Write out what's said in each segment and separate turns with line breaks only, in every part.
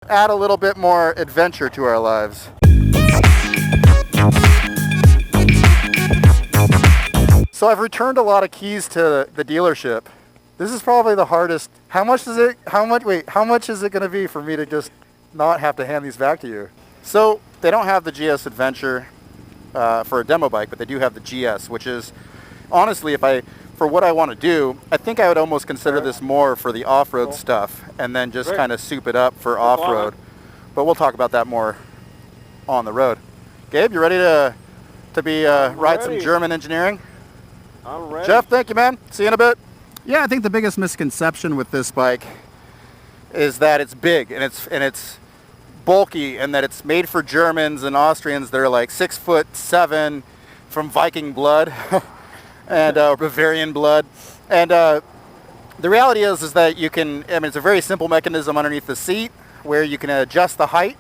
Add a little bit more adventure to our lives. So I've returned a lot of keys to the dealership. This is probably the hardest. How much is it going to be for me to just not have to hand these back to you? So they don't have the GS Adventure for a demo bike, but they do have the GS, which is honestly, for what I want to do, I think I would almost consider this more for the off-road stuff and then just kind of soup it up for off-road. But we'll talk about that more on the road. Gabe, you ready to ride some German engineering?
I'm ready.
Jeff, thank you, man. See you in a bit. Yeah, I think the biggest misconception with this bike is that it's big and it's bulky and that it's made for Germans and Austrians that are like 6'7" from Viking blood and Bavarian blood. And the reality is that you can, it's a very simple mechanism underneath the seat where you can adjust the height.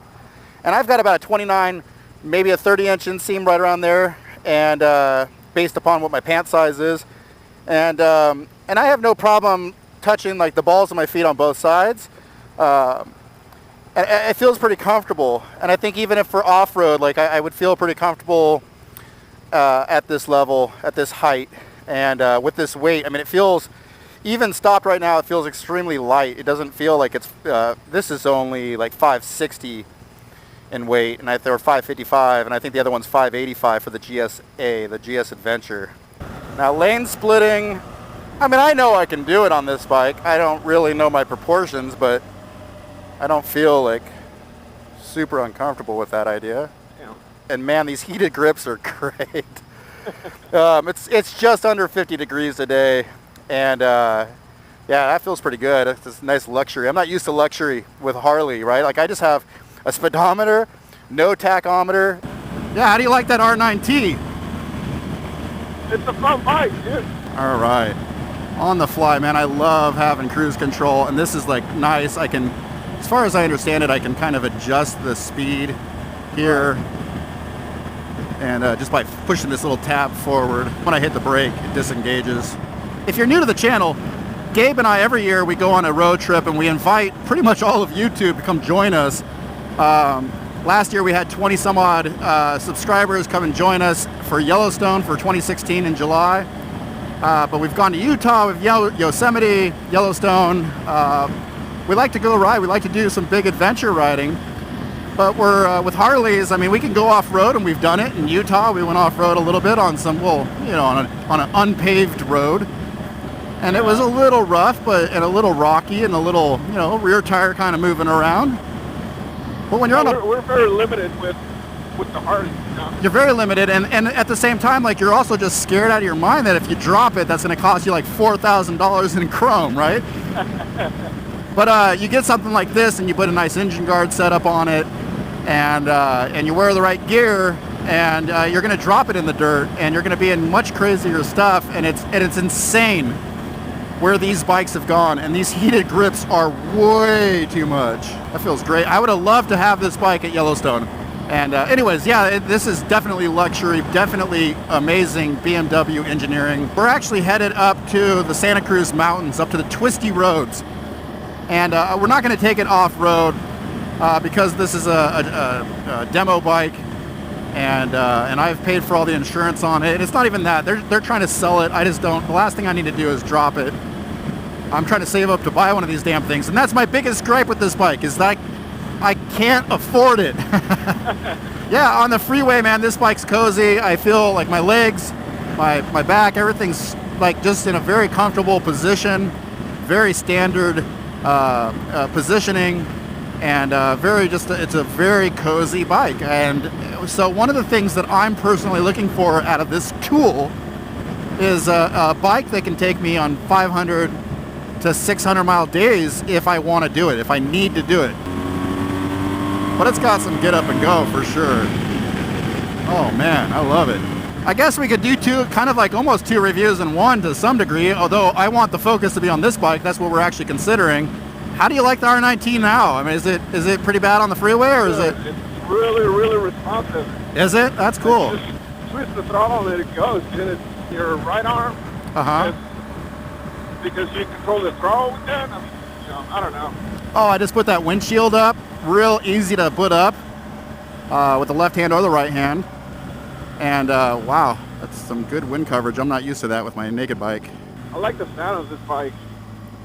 And I've got about a 29, maybe a 30-inch inseam right around there, and based upon what my pant size is. And I have no problem touching like the balls of my feet on both sides. And it feels pretty comfortable. And I think even if for off-road, like I would feel pretty comfortable at this level, at this height, and with this weight. It feels, even stopped right now, it feels extremely light. It doesn't feel like it's, this is only like 560 in weight, and or 555, and I think the other one's 585 for the GSA, the GS Adventure. Now lane splitting, I know I can do it on this bike. I don't really know my proportions, but I don't feel like super uncomfortable with that idea. Yeah. And man, these heated grips are great. It's just under 50 degrees today, and yeah, that feels pretty good. It's a nice luxury. I'm not used to luxury with Harley, right? Like I just have a speedometer, no tachometer. Yeah, how do you like that R9T?
It's a fun bike, dude.
All right. On the fly, man, I love having cruise control, and this is like nice. I can, as far as I understand it, I can kind of adjust the speed here. And just by pushing this little tab forward, when I hit the brake, it disengages. If you're new to the channel, Gabe and I, every year, we go on a road trip and we invite pretty much all of YouTube to come join us. Last year we had 20 some odd subscribers come and join us for Yellowstone for 2016 in July. But we've gone to Utah, we've Yosemite, Yellowstone. We like to go ride, we like to do some big adventure riding. But we're, with Harleys, we can go off-road, and we've done it. In Utah, we went off-road a little bit on some, on an unpaved road. And it was a little rough, and a little rocky, and a little, rear tire kind of moving around. But when you're on
we're very limited with the Harley.
You're very limited, and at the same time, like, you're also just scared out of your mind that if you drop it, that's going to cost you like $4,000 in chrome, right? But you get something like this, and you put a nice engine guard setup on it, and you wear the right gear, and you're going to drop it in the dirt, and you're going to be in much crazier stuff, and it's insane where these bikes have gone, and these heated grips are way too much. That feels great. I would have loved to have this bike at Yellowstone. And anyways, yeah, this is definitely luxury, definitely amazing BMW engineering. We're actually headed up to the Santa Cruz Mountains, up to the twisty roads. And we're not going to take it off-road because this is a demo bike, and I've paid for all the insurance on it. And it's not even that. They're trying to sell it. I just don't. The last thing I need to do is drop it. I'm trying to save up to buy one of these damn things. And that's my biggest gripe with this bike, is that I can't afford it. Yeah, on the freeway, man, this bike's cozy. I feel like my legs, my back, everything's like just in a very comfortable position, very standard positioning, and it's a very cozy bike. And so one of the things that I'm personally looking for out of this tool is a bike that can take me on 500 to 600 mile days if I want to do it, if I need to do it. But it's got some get up and go for sure. Oh man, I love it. I guess we could do almost two reviews in one to some degree, although I want the focus to be on this bike. That's what we're actually considering. How do you like the R19 now? Is it pretty bad on the freeway, or is it?
It's really, really responsive.
Is it? That's cool.
Just switch the throttle and it goes. And it's your right arm.
Uh-huh.
Because you control the throttle with that. I don't know.
Oh, I just put that windshield up. Real easy to put up with the left hand or the right hand. And wow, that's some good wind coverage. I'm not used to that with my naked bike.
I like the sound of this bike.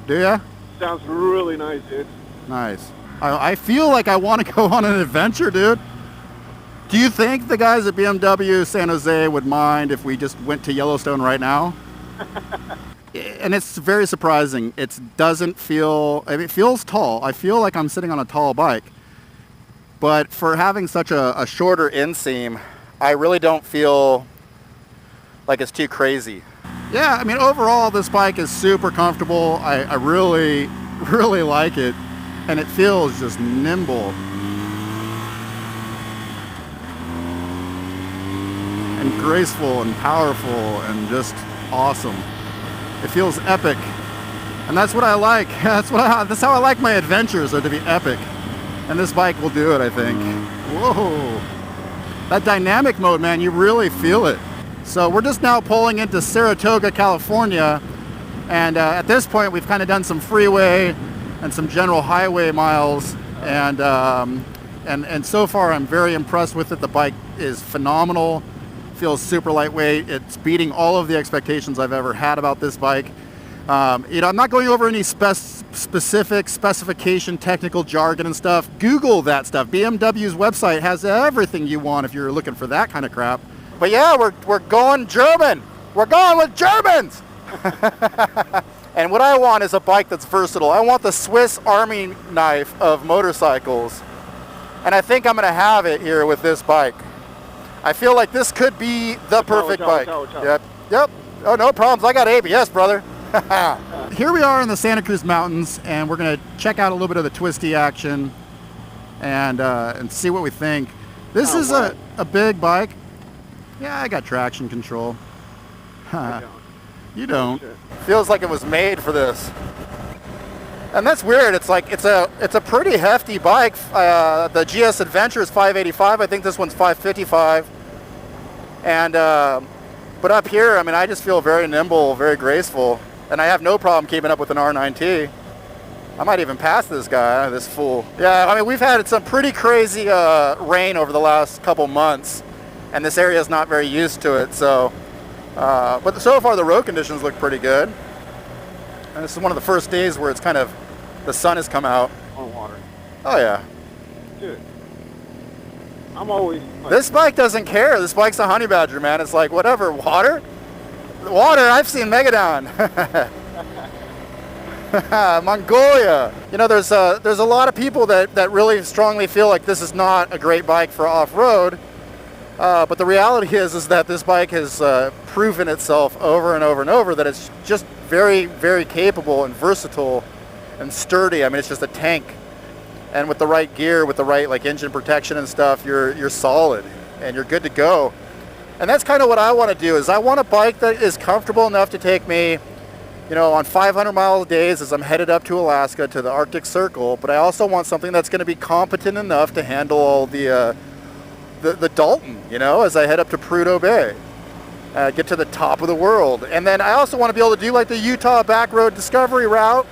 Do ya?
Sounds really nice, dude.
Nice. I feel like I want to go on an adventure, dude. Do you think the guys at BMW San Jose would mind if we just went to Yellowstone right now? And it's very surprising. It doesn't feel, I mean, it feels tall. I feel like I'm sitting on a tall bike. But for having such a shorter inseam, I really don't feel like it's too crazy. Yeah, I mean, overall, this bike is super comfortable. I really, really like it. And it feels just nimble. And graceful and powerful and just awesome. It feels epic. And that's what I like. That's how I like my adventures, are to be epic. And this bike will do it, I think. Whoa. That dynamic mode, man, you really feel it. So we're just now pulling into Saratoga, California. And at this point, we've kind of done some freeway and some general highway miles. And so far, I'm very impressed with it. The bike is phenomenal. Feels super lightweight. It's beating all of the expectations I've ever had about this bike. I'm not going over any specific specification, technical jargon and stuff. Google that stuff. BMW's website has everything you want if you're looking for that kind of crap. But yeah, we're going German. We're going with Germans. And what I want is a bike that's versatile. I want the Swiss Army knife of motorcycles. And I think I'm going to have it here with this bike. I feel like this could be the perfect bike. Yep. Oh, no problems. I got ABS, brother. Here we are in the Santa Cruz Mountains, and we're going to check out a little bit of the twisty action and see what we think. This is a big bike. Yeah, I got traction control. You don't. Feels like it was made for this. And that's weird. It's like it's a pretty hefty bike. The GS Adventure is 585. I think this one's 555. And but up here, I mean, I just feel very nimble, very graceful, and I have no problem keeping up with an R9T. I might even pass this guy, this fool. Yeah, I mean, we've had some pretty crazy rain over the last couple months, and this area is not very used to it. So, but so far the road conditions look pretty good. And this is one of the first days where it's kind of the sun has come out.
On water.
Oh yeah.
Dude. I'm always...
This bike doesn't care. This bike's a honey badger, man. It's like, whatever, water? Water, I've seen Megadon. Mongolia. You know, there's a lot of people that really strongly feel like this is not a great bike for off-road. But the reality is that this bike has proven itself over and over and over that it's just very, very capable and versatile and sturdy. I mean, it's just a tank. And with the right gear, with the right like engine protection and stuff, you're solid and you're good to go. And that's kind of what I want to do. Is I want a bike that is comfortable enough to take me, you know, on 500-mile days as I'm headed up to Alaska to the Arctic Circle. But I also want something that's going to be competent enough to handle all the Dalton, you know, as I head up to Prudhoe Bay, get to the top of the world. And then I also want to be able to do like the Utah backroad discovery route,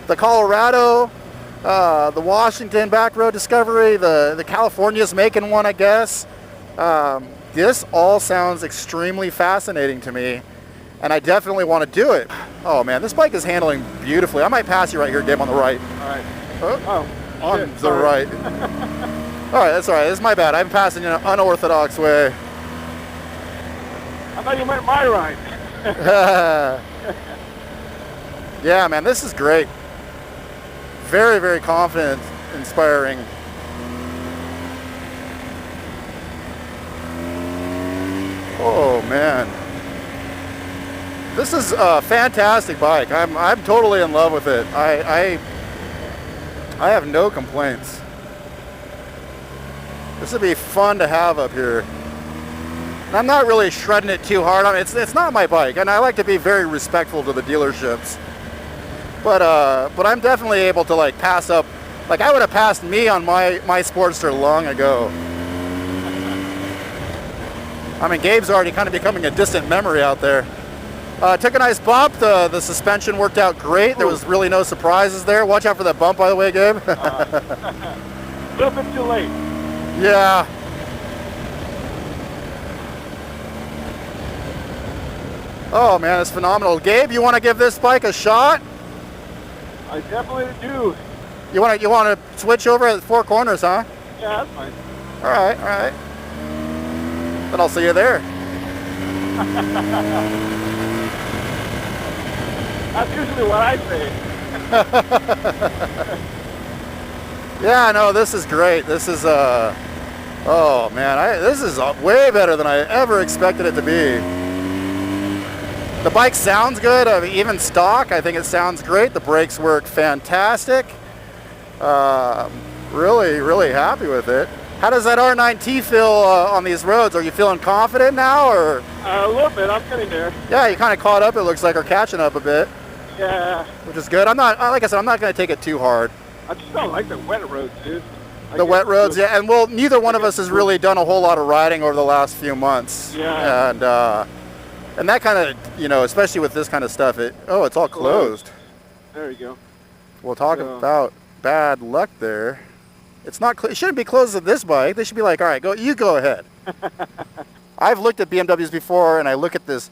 the Colorado, the Washington backroad discovery, the California's making one, I guess. This all sounds extremely fascinating to me, and I definitely want to do it. Oh man, this bike is handling beautifully. I might pass you right here, Dim, on the right.
All right.
On
shit,
the
sorry.
right. All right, that's all right. This is my bad. I'm passing in an unorthodox way.
I thought you meant my right.
Yeah, man, this is great. Very, very confident, inspiring. Oh man, this is a fantastic bike. I'm totally in love with it. I have no complaints. This would be fun to have up here. And I'm not really shredding it too hard. I mean, it's not my bike, and I like to be very respectful to the dealerships. But I'm definitely able to like pass up. Like I would have passed me on my Sportster long ago. I mean, Gabe's already kind of becoming a distant memory out there. Took a nice bump. The suspension worked out great. There was really no surprises there. Watch out for that bump, by the way, Gabe.
A little bit too late.
Yeah. Oh man, it's phenomenal. Gabe, you want to give this bike a shot?
I definitely do.
You want to switch over at 4 corners, huh?
Yeah, that's fine.
All right, all right. Then I'll see you there.
That's usually what I say.
Yeah, no, this is great. This is oh man, this is way better than I ever expected it to be. The bike sounds good. I mean, even stock, I think it sounds great. The brakes work fantastic. Really, really happy with it. How does that R9T feel on these roads? Are you feeling confident now, or?
A little bit. I'm getting there.
Yeah, you kind of caught up. It looks like, or catching up a bit.
Yeah.
Which is good. I'm not, like I said, I'm not going to take it too hard.
I just don't like the wet roads, dude.
The wet roads, yeah. And well, neither one of us has really done a whole lot of riding over the last few months.
Yeah.
And that kind of, you know, especially with this kind of stuff, it's all closed.
There you go.
We'll talk about bad luck there. It's not. It shouldn't be closed with this bike. They should be like, all right, you go ahead. I've looked at BMWs before, and I look at this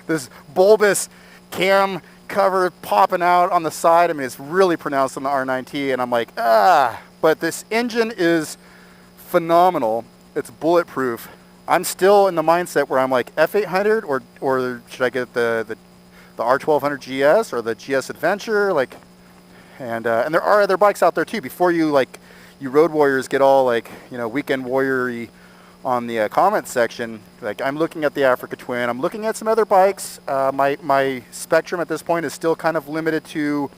this bulbous cam cover popping out on the side. I mean, it's really pronounced on the R9T, and I'm like, but this engine is phenomenal. It's bulletproof. I'm still in the mindset where I'm like F800 or should I get the R1200GS or the GS Adventure, like, and there are other bikes out there too. Before you road warriors get all like, you know, weekend warrior-y on the comments section, like, I'm looking at the Africa Twin. I'm looking at some other bikes. My spectrum at this point is still kind of limited to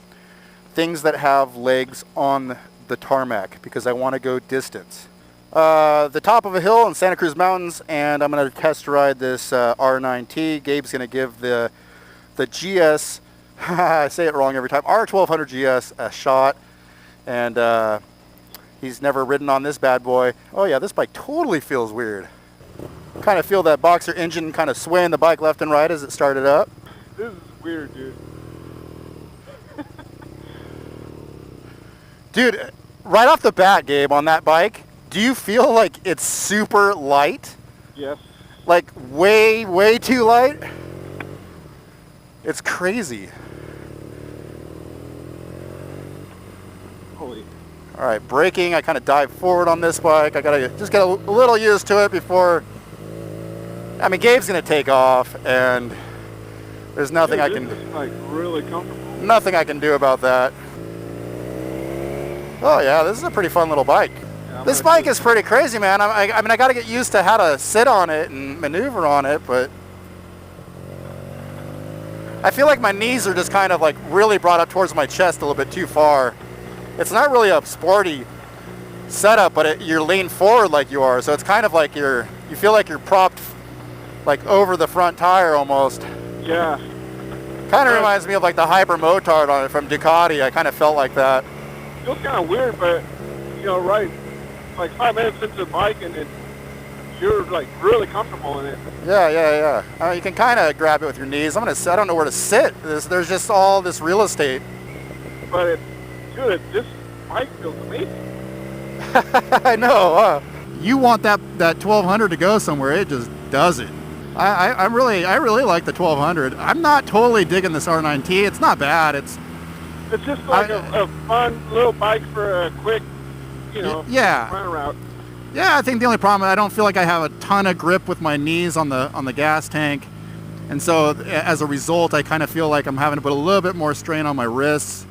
things that have legs on the tarmac because I want to go distance. The top of a hill in Santa Cruz Mountains, and I'm going to test ride this R9T. Gabe's going to give the GS, I say it wrong every time, R1200GS a shot, and he's never ridden on this bad boy. Oh yeah, this bike totally feels weird. Kind of feel that boxer engine kind of swaying the bike left and right as it started up.
This is weird, dude.
Dude, right off the bat, Gabe, on that bike, do you feel like it's super light?
Yes.
Like way, way too light? It's crazy.
Holy.
All right, braking, I kind of dive forward on this bike. I gotta just get a little used to it before, I mean, Gabe's gonna take off, and there's nothing
Dude,
I can,
this is, like, really comfortable.
nothing I can do about that. Oh yeah, this is a pretty fun little bike.
Yeah,
This bike is pretty crazy, man. I mean, I gotta get used to how to sit on it and maneuver on it, but I feel like my knees are just kind of like really brought up towards my chest a little bit too far. It's not really a sporty setup, but you're leaned forward like you are, so it's kind of like you feel like you're propped like over the front tire almost.
Yeah.
Kind of reminds me of like the Hyper Motard on it from Ducati. I kind of felt like that.
Feels kind of weird, but, you know, right, like 5 minutes into the bike and you're like really comfortable in it.
Yeah. You can kind of grab it with your knees. I don't know where to sit. There's just all this real estate.
But this bike feels amazing.
I know. You want that 1200 to go somewhere? It just doesn't. I really like the 1200. I'm not totally digging this R9T. It's not bad. It's
just like a fun little bike for a quick, you know, run around.
Yeah, I think the only problem, I don't feel like I have a ton of grip with my knees on the gas tank. And so as a result, I kind of feel like I'm having to put a little bit more strain on my wrists,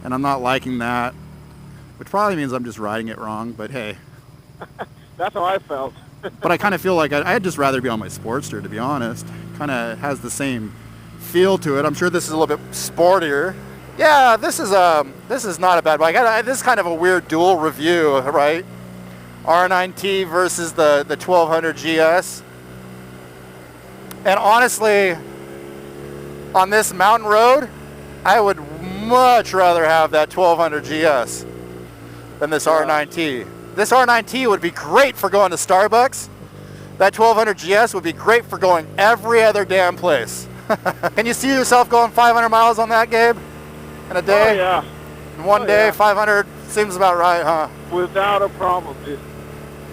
and I'm not liking that, which probably means I'm just riding it wrong, but hey.
That's how I felt.
But I kind of feel like I'd just rather be on my Sportster, to be honest. Kind of has the same feel to it. I'm sure this is a little bit sportier. Yeah, this is not a bad bike. This is kind of a weird dual review, right? R9T versus the 1200GS. And honestly, on this mountain road, I would much rather have that 1200GS than this R9T. This R9T would be great for going to Starbucks, that 1200 GS would be great for going every other damn place. Can you see yourself going 500 miles on that, Gabe? In a day?
Oh, yeah.
In one day, 500 seems about right, huh?
Without a problem, dude.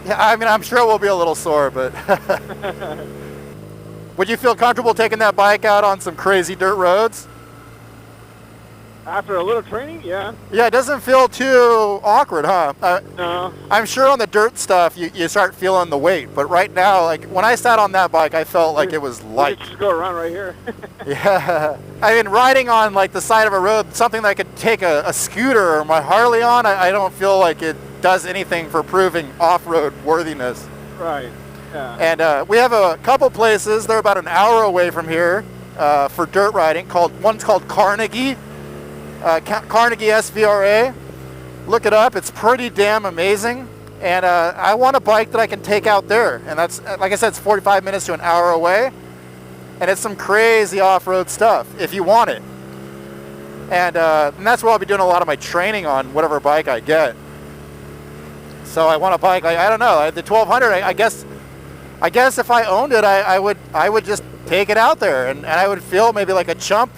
Yeah, I mean, I'm sure we'll be a little sore, but... Would you feel comfortable taking that bike out on some crazy dirt roads?
After a little training, yeah.
Yeah, it doesn't feel too awkward, huh?
No.
I'm sure on the dirt stuff, you start feeling the weight, but right now, like, when I sat on that bike, I felt like it was light.
Just go around right here.
Yeah. I mean, riding on, like, the side of a road, something that I could take a scooter or my Harley on, I don't feel like it does anything for proving off-road worthiness.
Right, yeah.
And we have a couple places, they're about an hour away from here, for dirt riding. One's called Carnegie. Carnegie SVRA. Look it up. It's pretty damn amazing. And I want a bike that I can take out there. And that's, like I said, it's 45 minutes to an hour away. And it's some crazy off-road stuff if you want it. And that's where I'll be doing a lot of my training on whatever bike I get. So I want a bike, I don't know, the 1200, I guess if I owned it, I would just take it out there. And I would feel maybe like a chump.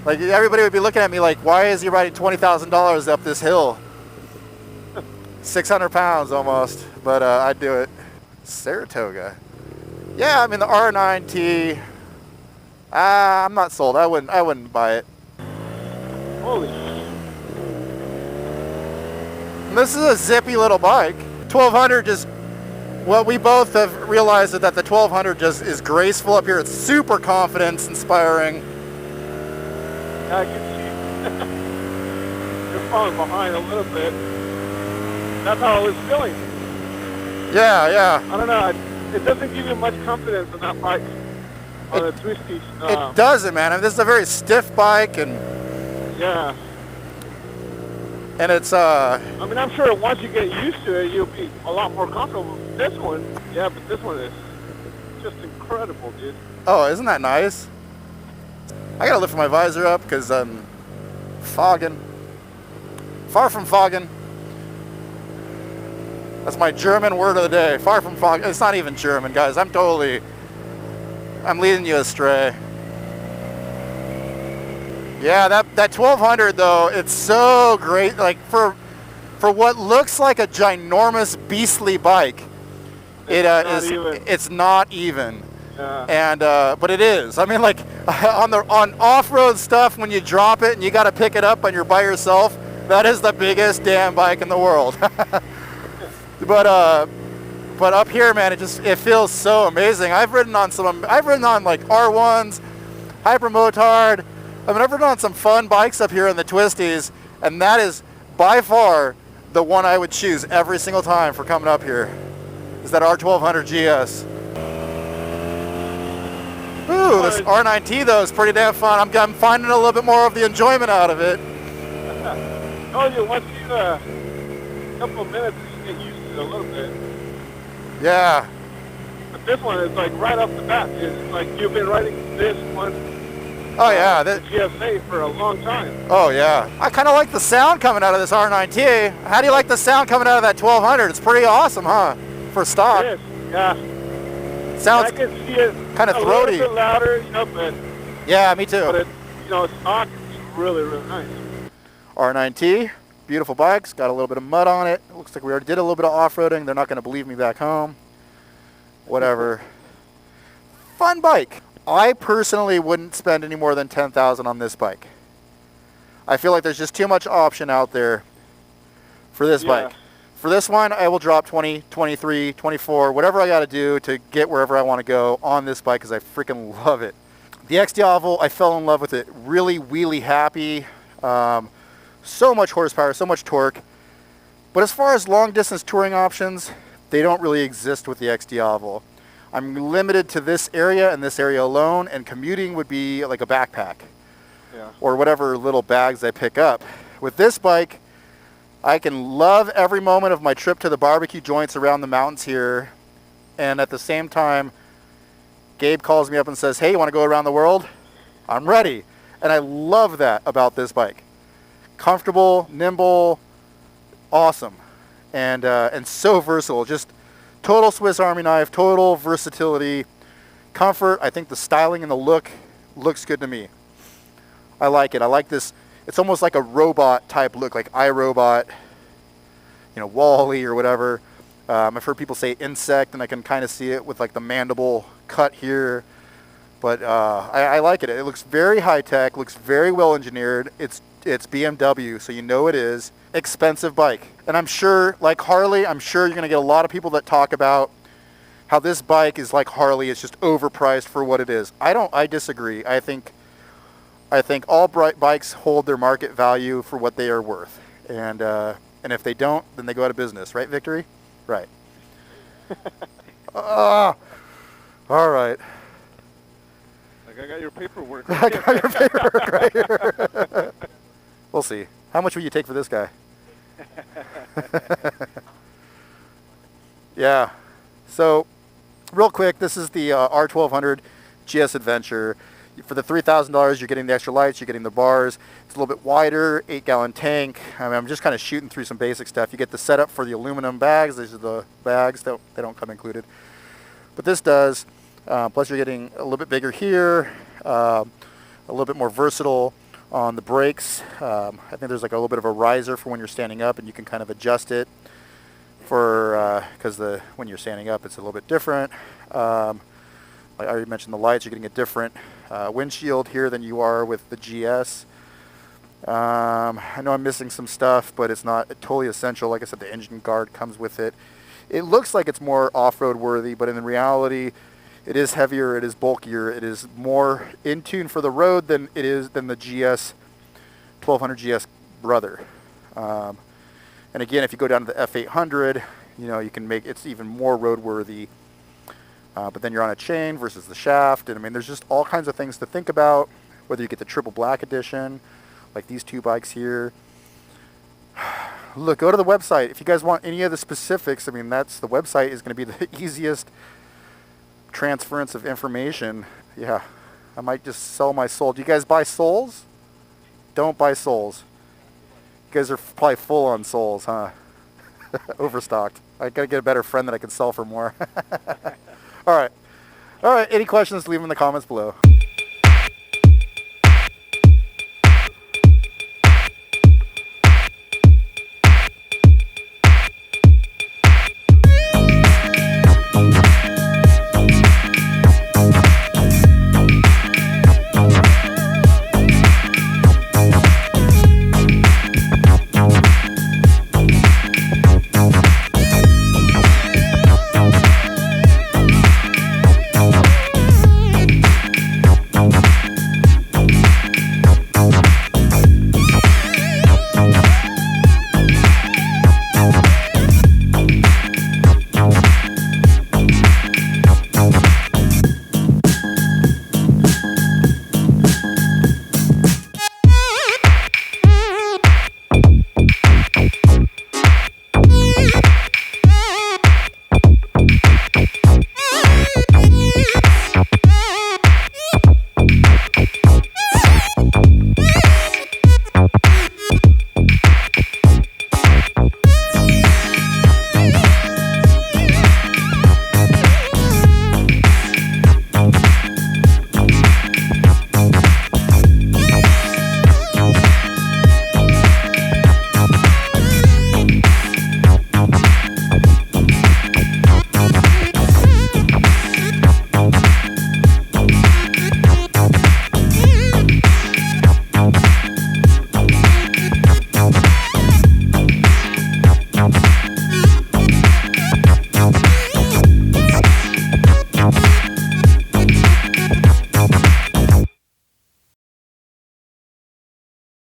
Like, everybody would be looking at me like, why is he riding $20,000 up this hill? 600 pounds almost, but I'd do it. Saratoga. Yeah, I mean, the R9T, I'm not sold. I wouldn't buy it.
Holy shit.
This is a zippy little bike. 1200 just, well, we both have realized that the 1200 just is graceful up here. It's super confidence inspiring.
Yeah, I can see you're falling behind a little bit. That's how I was feeling.
Yeah, yeah.
I don't know. It doesn't give you much confidence in that bike on the twisties.
It doesn't, man. I mean, this is a very stiff bike, and
yeah.
And it's
I mean, I'm sure once you get used to it, you'll be a lot more comfortable. This one, yeah, but this one is just incredible, dude.
Oh, isn't that nice? I gotta lift my visor up because I'm fogging. Far from fogging. That's my German word of the day. Far from fogging. It's not even German, guys. I'm leading you astray. Yeah, that 1200 though, it's so great. Like for what looks like a ginormous beastly bike, it's not even.
Yeah.
And but it is. I mean, like on off-road stuff, when you drop it and you got to pick it up and you're by yourself, that is the biggest damn bike in the world. But up here, man, it feels so amazing. I've ridden on like R1s, Hypermotard. I mean, I've ridden on some fun bikes up here in the twisties, and that is by far the one I would choose every single time for coming up here. Is that R1200GS. Ooh, this R9T though is pretty damn fun. I'm finding a little bit more of the enjoyment out of it.
I told you, once you a couple of minutes, you get used to it a little bit.
Yeah.
But this one is like right off the bat. It's like you've been riding this one.
Oh yeah,
the GSA for a long time.
Oh yeah. I kind of like the sound coming out of this R9T. How do you like the sound coming out of that 1200? It's pretty awesome, huh? For stock.
It is. Yeah.
Sounds
I can see it
kind of throaty.
A little bit louder, you know, but
yeah, me too.
But stock is really, really nice.
R9T, beautiful bikes. Got a little bit of mud on it. Looks like we already did a little bit of off-roading. They're not going to believe me back home. Whatever. Fun bike. I personally wouldn't spend any more than $10,000 on this bike. I feel like there's just too much option out there for this bike. For this one, I will drop 20, 23, 24, whatever I got to do to get wherever I want to go on this bike because I freaking love it. The XD Oval, I fell in love with it. Really wheelie happy. So much horsepower, so much torque. But as far as long distance touring options, they don't really exist with the XD Oval. I'm limited to this area and this area alone, and commuting would be like a backpack. Yeah. Or whatever little bags I pick up. With this bike, I can love every moment of my trip to the barbecue joints around the mountains here, and at the same time, Gabe calls me up and says, hey, you want to go around the world? I'm ready. And I love that about this bike. Comfortable, nimble, awesome, and so versatile. Just Total Swiss Army knife, total versatility, comfort. I think the styling and the look looks good to me. I like it. I like this. It's almost like a robot type look, like iRobot, you know, Wall-E or whatever. I've heard people say insect, and I can kind of see it with like the mandible cut here. But I like it. It looks very high tech, looks very well engineered. It's BMW, so you know it is. Expensive bike. And I'm sure, like Harley, I'm sure you're going to get a lot of people that talk about how this bike is like Harley. It's just overpriced for what it is. I disagree. I think all bikes hold their market value for what they are worth. And if they don't, then they go out of business. Right, Victory? Right. All right.
I got your paperwork.
I got your paperwork right here. We'll see. How much will you take for this guy? Yeah. So, real quick, this is the R1200GS Adventure. For the $3,000, you're getting the extra lights, you're getting the bars. It's a little bit wider, 8-gallon tank. I mean, I'm just kind of shooting through some basic stuff. You get the setup for the aluminum bags. These are the bags. They don't come included. But this does. Plus, you're getting a little bit bigger here, a little bit more versatile on the brakes. I think there's like a little bit of a riser for when you're standing up, and you can kind of adjust it for because when you're standing up, it's a little bit different. I already mentioned the lights. You're getting a different windshield here than you are with the GS. I know I'm missing some stuff, but it's not totally essential. Like I said, the engine guard comes with it. It looks like it's more off-road worthy, but in reality, it is heavier, it is bulkier, it is more in tune for the road than the GS 1200GS brother. And again, if you go down to the F800, you know, you can make it's even more roadworthy. But then you're on a chain versus the shaft, and I mean, there's just all kinds of things to think about. Whether you get the triple black edition, like these two bikes here. Look, go to the website if you guys want any of the specifics. I mean, the website is going to be the easiest transference of information. Yeah, I might just sell my soul. Do you guys buy souls? Don't buy souls. You guys are probably full on souls, huh? Overstocked. I gotta get a better friend that I can sell for more. All right. Any questions, leave them in the comments below.